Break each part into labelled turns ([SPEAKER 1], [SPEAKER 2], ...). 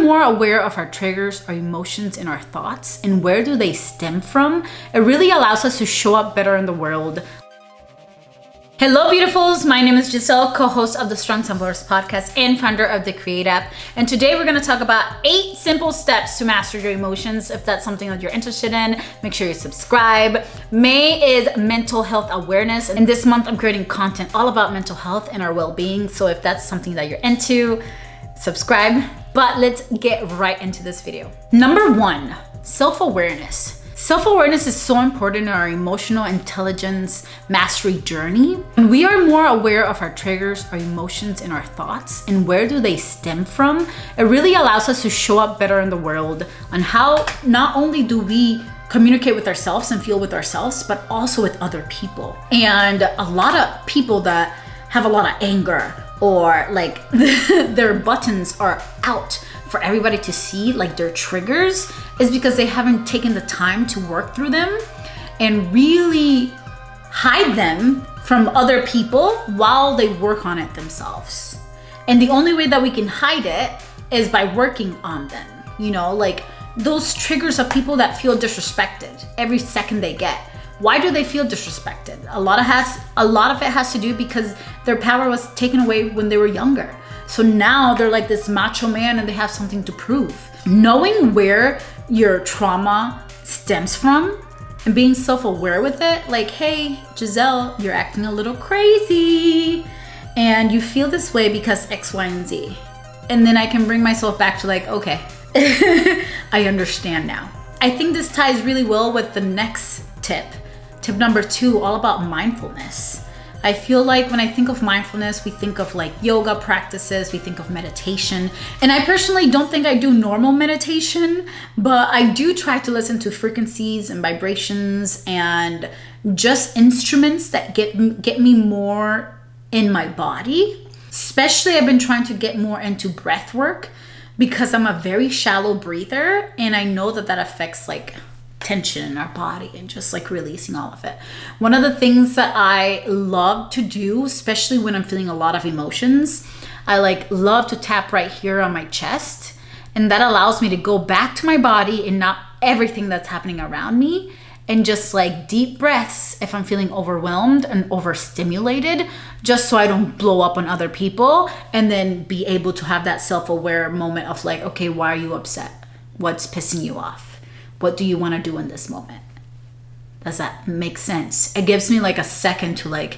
[SPEAKER 1] more aware of our triggers, our emotions, and our thoughts, and where do they stem from, it really allows us to show up better in the world. Hello, beautifuls. My name is Giselle, co-host of the Strong Sunflowers podcast and founder of the Create app. And today we're going to talk about 8 simple steps to master your emotions. If that's something that you're interested in, make sure you subscribe. May is mental health awareness. And this month I'm creating content all about mental health and our well-being. So if that's something that you're into, subscribe. But let's get right into this video. Number 1, self-awareness. Self-awareness is so important in our emotional intelligence mastery journey. When we are more aware of our triggers, our emotions, and our thoughts, and where do they stem from, it really allows us to show up better in the world on how not only do we communicate with ourselves and feel with ourselves, but also with other people. And a lot of people that have a lot of anger or like their buttons are out for everybody to see, like their triggers, is because they haven't taken the time to work through them and really hide them from other people while they work on it themselves. And the only way that we can hide it is by working on them. You know, like those triggers of people that feel disrespected every second they get. Why do they feel disrespected? A lot of it has to do because their power was taken away when they were younger. So now they're like this macho man and they have something to prove. Knowing where your trauma stems from and being self-aware with it, like, hey, Giselle, you're acting a little crazy and you feel this way because X, Y, and Z. And then I can bring myself back to like, okay, I understand now. I think this ties really well with the next tip. Tip number 2, all about mindfulness. I feel like when I think of mindfulness, we think of like yoga practices, we think of meditation. And I personally don't think I do normal meditation, but I do try to listen to frequencies and vibrations and just instruments that get me more in my body. Especially I've been trying to get more into breath work because I'm a very shallow breather and I know that affects like tension in our body and just like releasing all of it. One of the things that I love to do, especially when I'm feeling a lot of emotions, I like love to tap right here on my chest, and that allows me to go back to my body and not everything that's happening around me, and just like deep breaths if I'm feeling overwhelmed and overstimulated, just so I don't blow up on other people, and then be able to have that self-aware moment of like, okay, why are you upset? What's pissing you off? What do you want to do in this moment? Does that make sense? It gives me like a second to like,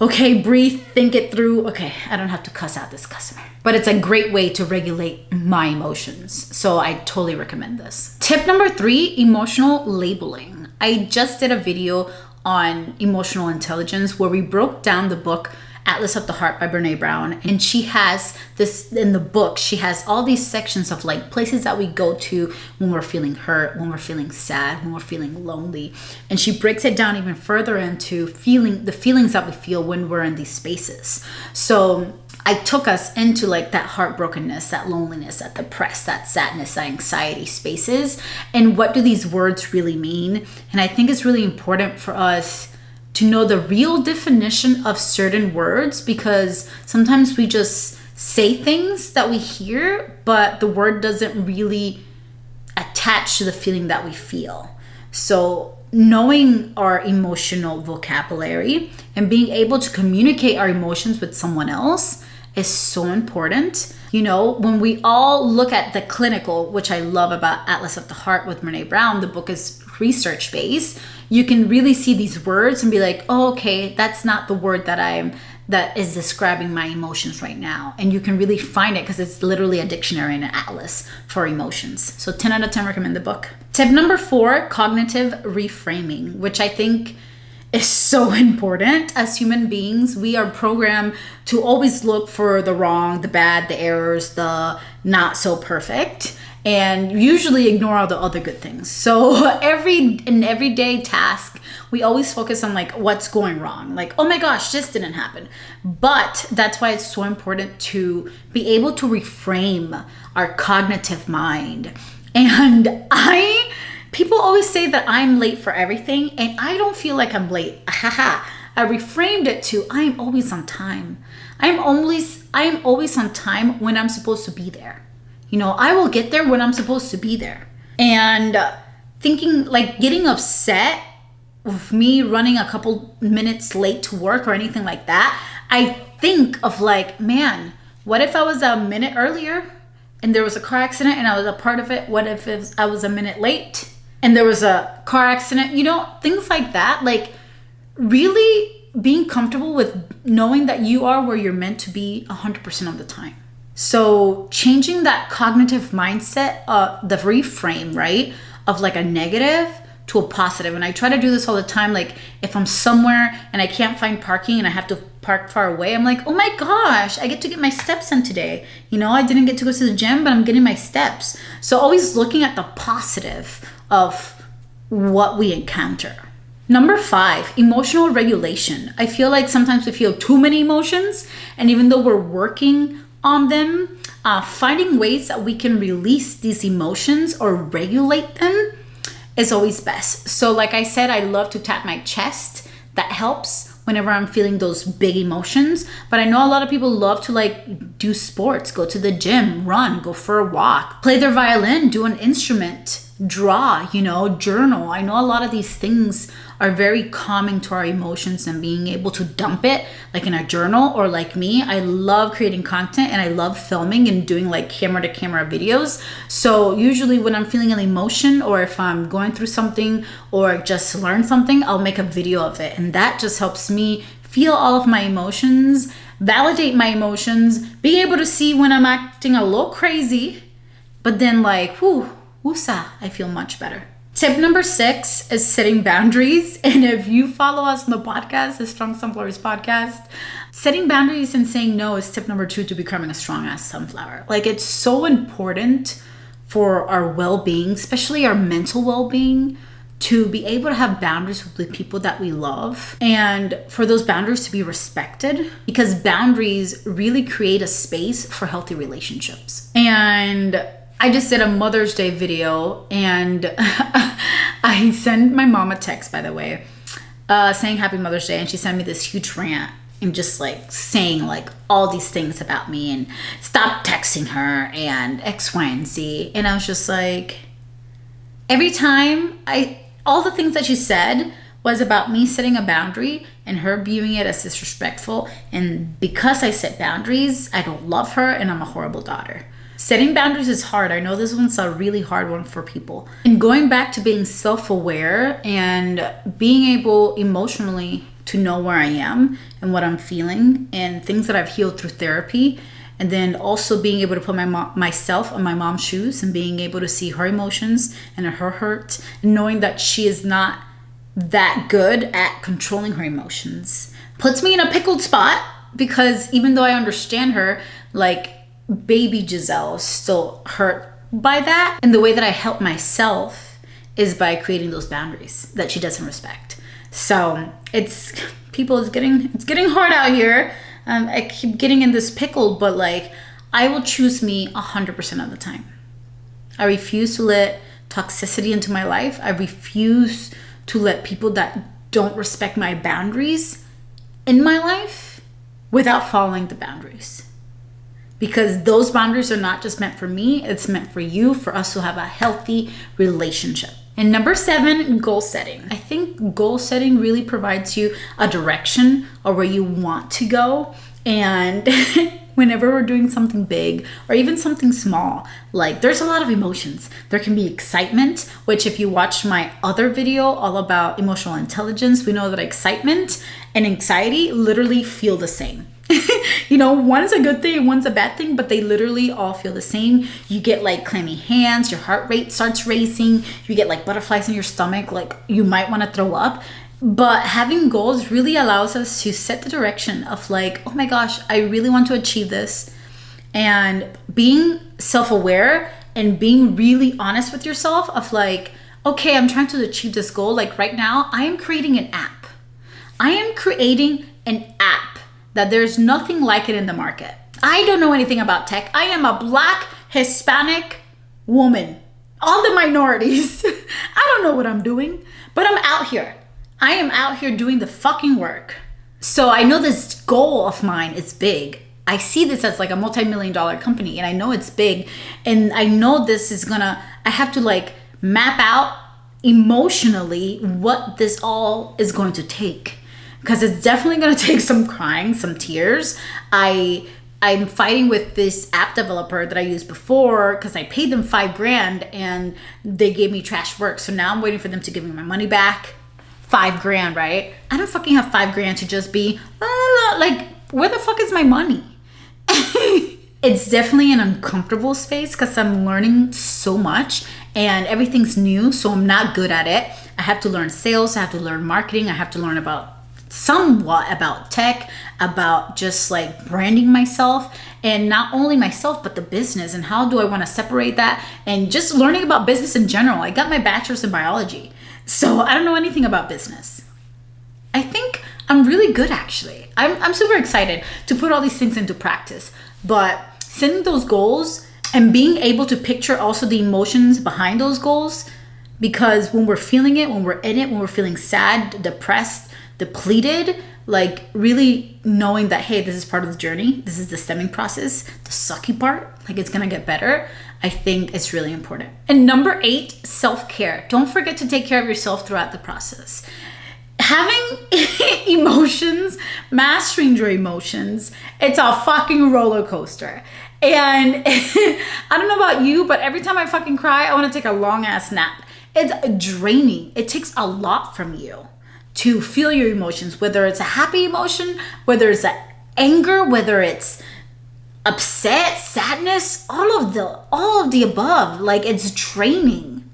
[SPEAKER 1] okay, breathe, think it through. Okay, I don't have to cuss out this customer. But it's a great way to regulate my emotions. So I totally recommend this. Tip number 3, emotional labeling. I just did a video on emotional intelligence where we broke down the book Atlas of the Heart by Brene Brown. And she has this in the book, she has all these sections of like places that we go to when we're feeling hurt, when we're feeling sad, when we're feeling lonely. And she breaks it down even further into the feelings that we feel when we're in these spaces. So I took us into like that heartbrokenness, that loneliness, that depressed, that sadness, that anxiety spaces. And what do these words really mean? And I think it's really important for us to know the real definition of certain words, because sometimes we just say things that we hear, but the word doesn't really attach to the feeling that we feel. So knowing our emotional vocabulary and being able to communicate our emotions with someone else is so important. You know, when we all look at the clinical, which I love about Atlas of the Heart with Brene Brown, the book is research-based. You can really see these words and be like, oh, okay, that's not the word that is describing my emotions right now. And you can really find it because it's literally a dictionary and an atlas for emotions. So 10 out of 10 recommend the book. Tip number 4, cognitive reframing, which I think is so important. As human beings, we are programmed to always look for the wrong, the bad, the errors, the not so perfect, and usually ignore all the other good things. So everyday task, we always focus on like what's going wrong. Like, oh my gosh, this didn't happen. But that's why it's so important to be able to reframe our cognitive mind. And people always say that I'm late for everything, and I don't feel like I'm late. I reframed it to I'm always on time. I'm always on time when I'm supposed to be there. I will get there when I'm supposed to be there. And thinking like getting upset with me running a couple minutes late to work or anything like that, I think of like, man, what if I was a minute earlier and there was a car accident and I was a part of it? What if I was a minute late and there was a car accident? Things like that. Like really being comfortable with knowing that you are where you're meant to be 100% of the time. So changing that cognitive mindset, the reframe, right, of like a negative to a positive. And I try to do this all the time. Like if I'm somewhere and I can't find parking and I have to park far away, I'm like, oh my gosh, I get to get my steps in today. I didn't get to go to the gym, but I'm getting my steps. So always looking at the positive of what we encounter. Number 5, emotional regulation. I feel like sometimes we feel too many emotions, and even though we're working on them, finding ways that we can release these emotions or regulate them is always best. So like I said, I love to tap my chest. That helps whenever I'm feeling those big emotions. But I know a lot of people love to like do sports, go to the gym, run, go for a walk, play their violin, do an instrument, draw, journal. I know a lot of these things are very calming to our emotions, and being able to dump it like in a journal. Or like me, I love creating content and I love filming and doing like camera to camera videos. So usually when I'm feeling an emotion, or if I'm going through something or just learn something, I'll make a video of it. And that just helps me feel all of my emotions, validate my emotions, being able to see when I'm acting a little crazy, but then like, woosah, I feel much better. Tip number 6 is setting boundaries. And if you follow us on the podcast, the Strong Sunflowers podcast, setting boundaries and saying no is tip number 2 to becoming a strong ass sunflower. Like it's so important for our well-being, especially our mental well-being, to be able to have boundaries with the people that we love, and for those boundaries to be respected, because boundaries really create a space for healthy relationships. And I just did a Mother's Day video, and I sent my mom a text, by the way, saying Happy Mother's Day. And she sent me this huge rant and just like saying like all these things about me and stop texting her and X, Y, and Z. And I was just like, every time all the things that she said was about me setting a boundary and her viewing it as disrespectful. And because I set boundaries, I don't love her and I'm a horrible daughter. Setting boundaries is hard. I know this one's a really hard one for people. And going back to being self-aware and being able emotionally to know where I am and what I'm feeling and things that I've healed through therapy. And then also being able to put myself on my mom's shoes and being able to see her emotions and her hurt, and knowing that she is not that good at controlling her emotions puts me in a pickled spot, because even though I understand her, like baby Giselle is still hurt by that. And the way that I help myself is by creating those boundaries that she doesn't respect. So it's getting hard out here. I keep getting in this pickle, but like I will choose me 100% of the time. I refuse to let toxicity into my life. I refuse to let people that don't respect my boundaries in my life without following the boundaries. Because those boundaries are not just meant for me, it's meant for you, for us to have a healthy relationship. And number 7, goal setting. I think goal setting really provides you a direction or where you want to go. And whenever we're doing something big or even something small, like there's a lot of emotions. There can be excitement, which if you watch my other video all about emotional intelligence, we know that excitement and anxiety literally feel the same. One's a good thing, one's a bad thing, but they literally all feel the same. You get like clammy hands, your heart rate starts racing, you get like butterflies in your stomach, like you might want to throw up. But having goals really allows us to set the direction of like, oh my gosh, I really want to achieve this. And being self-aware and being really honest with yourself of like, okay, I'm trying to achieve this goal. Like right now, I am creating an app. I am creating an app that there's nothing like it in the market. I don't know anything about tech. I am a Black Hispanic woman. All the minorities. I don't know what I'm doing, but I'm out here. I am out here doing the fucking work. So I know this goal of mine is big. I see this as like a multi-million-dollar company, and I know it's big, and I know this is I have to like map out emotionally what this all is going to take, because it's definitely going to take some crying, some tears. I'm fighting with this app developer that I used before because I paid them $5,000 and they gave me trash work. So now I'm waiting for them to give me my money back. $5,000, right? I don't fucking have $5,000 to just be like, where the fuck is my money? It's definitely an uncomfortable space because I'm learning so much and everything's new, so I'm not good at it. I have to learn sales, I have to learn marketing, I have to learn somewhat about tech, about just like branding myself, and not only myself but the business, and how do I want to separate that, and just learning about business in general. I got my bachelor's in biology, so I don't know anything about business. I think I'm really good, actually. I'm super excited to put all these things into practice, but setting those goals and being able to picture also the emotions behind those goals, because when we're feeling it, when we're in it, when we're feeling sad, depressed, depleted, like really knowing that, hey, this is part of the journey, this is the stemming process, the sucky part, like it's gonna get better, I think it's really important. And number 8, self-care. Don't forget to take care of yourself throughout the process. Having emotions, mastering your emotions, it's a fucking roller coaster. And I don't know about you, but every time I fucking cry, I want to take a long ass nap. It's draining. It takes a lot from you to feel your emotions, whether it's a happy emotion, whether it's anger, whether it's upset, sadness, all of the above. Like, it's draining.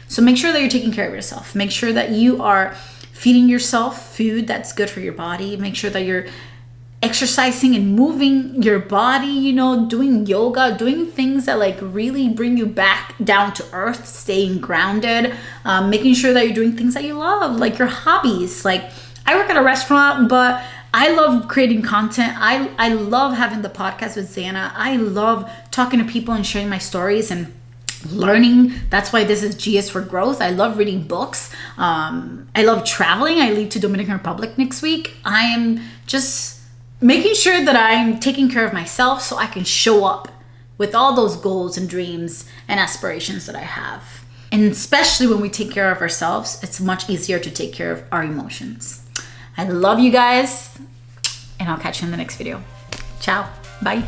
[SPEAKER 1] So make sure that you're taking care of yourself. Make sure that you are feeding yourself food that's good for your body. Make sure that you're exercising and moving your body, doing yoga, doing things that like really bring you back down to earth, staying grounded, making sure that you're doing things that you love, like your hobbies. Like, I work at a restaurant, but I love creating content. I love having the podcast with Xana. I love talking to people and sharing my stories and learning. That's why this is G is for growth. I love reading books. I love traveling. I leave to Dominican Republic next week. I am just making sure that I'm taking care of myself so I can show up with all those goals and dreams and aspirations that I have. And especially when we take care of ourselves, it's much easier to take care of our emotions. I love you guys, and I'll catch you in the next video. Ciao. Bye.